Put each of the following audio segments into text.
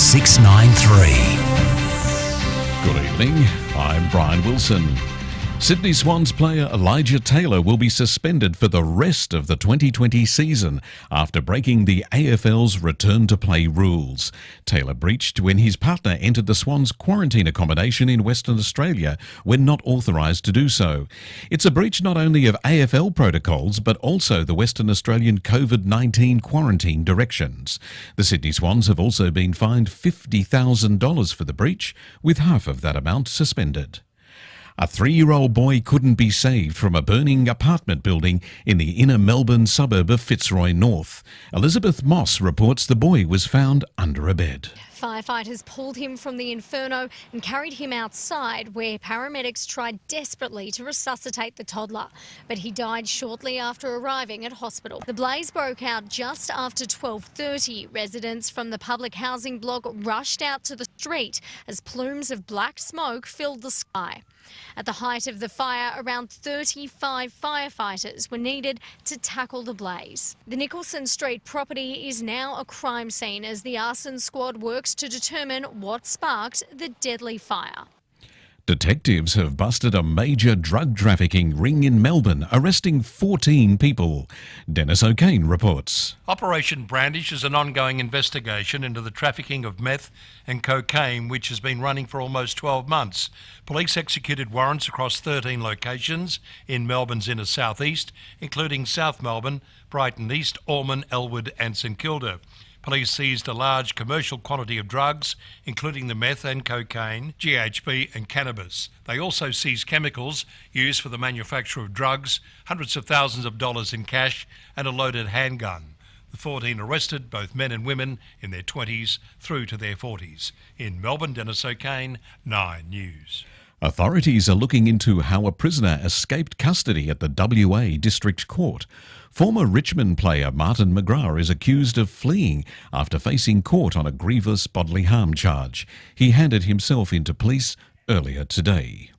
693. Good evening, I'm Brian Wilson. Sydney Swans player Elijah Taylor will be suspended for the rest of the 2020 season after breaking the AFL's return to play rules. Taylor breached when his partner entered the Swans' quarantine accommodation in Western Australia when not authorised to do so. It's a breach not only of AFL protocols but also the Western Australian COVID-19 quarantine directions. The Sydney Swans have also been fined $50,000 for the breach, with half of that amount suspended. A 3-year-old boy couldn't be saved from a burning apartment building in the inner Melbourne suburb of Fitzroy North. Elizabeth Moss reports the boy was found under a bed. Firefighters pulled him from the inferno and carried him outside, where paramedics tried desperately to resuscitate the toddler. But he died shortly after arriving at hospital. The blaze broke out just after 12:30. Residents from the public housing block rushed out to the street as plumes of black smoke filled the sky. At the height of the fire, around 35 firefighters were needed to tackle the blaze. The Nicholson Street property is now a crime scene as the arson squad works to determine what sparked the deadly fire. Detectives have busted a major drug trafficking ring in Melbourne, arresting 14 people. Dennis O'Kane reports. Operation Brandish is an ongoing investigation into the trafficking of meth and cocaine, which has been running for almost 12 months. Police executed warrants across 13 locations in Melbourne's inner southeast, including South Melbourne, Brighton East, Ormond, Elwood and St Kilda. Police seized a large commercial quantity of drugs, including the meth and cocaine, GHB and cannabis. They also seized chemicals used for the manufacture of drugs, hundreds of thousands of dollars in cash and a loaded handgun. The 14 arrested, both men and women in their 20s through to their 40s. In Melbourne, Dennis O'Kane, 9 News. Authorities are looking into how a prisoner escaped custody at the WA District Court. Former Richmond player Martin McGrath is accused of fleeing after facing court on a grievous bodily harm charge. He handed himself into police earlier today.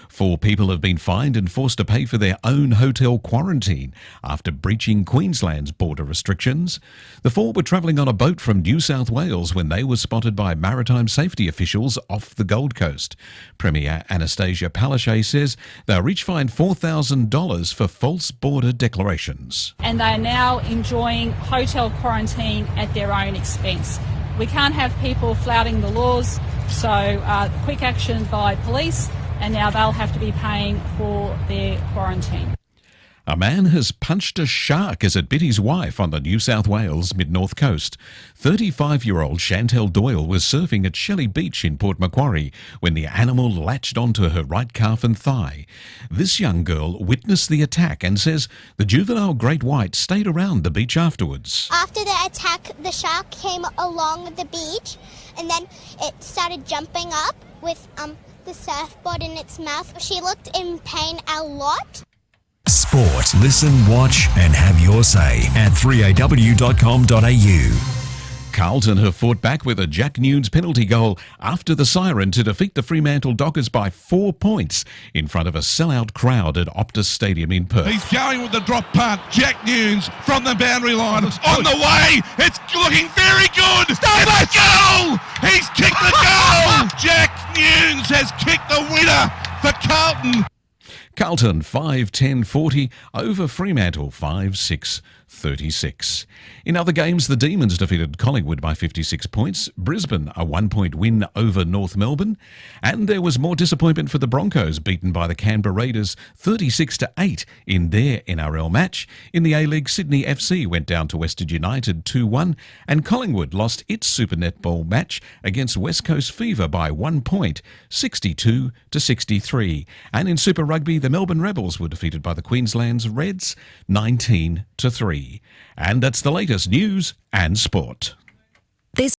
4 people have been fined and forced to pay for their own hotel quarantine after breaching Queensland's border restrictions. The 4 were travelling on a boat from New South Wales when they were spotted by maritime safety officials off the Gold Coast. Premier Anastasia Palaszczuk says they'll each fined $4,000 for false border declarations. And they are now enjoying hotel quarantine at their own expense. We can't have people flouting the laws, so quick action by police, and now they'll have to be paying for their quarantine. A man has punched a shark as it bit his wife on the New South Wales mid-north coast. 35-year-old Chantel Doyle was surfing at Shelley Beach in Port Macquarie when the animal latched onto her right calf and thigh. This young girl witnessed the attack and says the juvenile great white stayed around the beach afterwards. After the attack, the shark came along the beach and then it started jumping up with the surfboard in its mouth. She looked in pain a lot. Sport. Listen, watch and have your say at 3aw.com.au. Carlton have fought back with a Jack Nunes penalty goal after the siren to defeat the Fremantle Dockers by 4 points in front of a sellout crowd at Optus Stadium in Perth. He's going with the drop punt. Jack Nunes from the boundary line. On the way. It's looking very good. It's a goal. He's kicked the goal. Jack Nunes has kicked the winner for Carlton. Carlton 5-10-40 over Fremantle 5-6-36. In other games, the Demons defeated Collingwood by 56 points, Brisbane a 1-point win over North Melbourne, and there was more disappointment for the Broncos, beaten by the Canberra Raiders 36-8 in their NRL match. In the A-League, Sydney FC went down to Western United 2-1, and Collingwood lost its Super Netball match against West Coast Fever by 1 point, 62-63. And in Super Rugby, the Melbourne Rebels were defeated by the Queensland's Reds 19-3. And that's the latest news and sport.